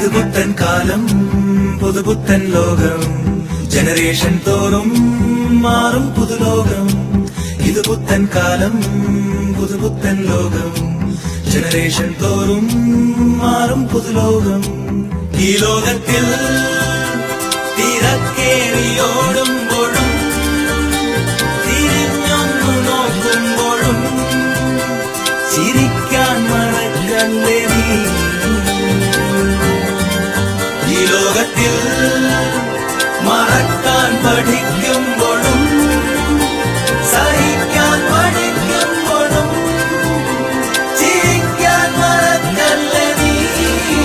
ഇത് പുത്തൻ കാലം പുതുപുത്തൻ ലോകം ജനറേഷൻ തോറും മാറും പുതുലോകം ഇത് പുത്തൻ കാലം പുതുപുത്തൻ ലോകം ജനറേഷൻ തോറും മാറും പുതുലോകം ഈ ലോകത്തിൽ തിരക്കേറിയോടുമ്പോഴും തിരിഞ്ഞൊന്നു നോക്കുമ്പോഴും ചിരിക്കാൻ മറക്കല്ലേ നീ ഈ ലോകത്തിൽ മറക്കാൻ പഠിക്കും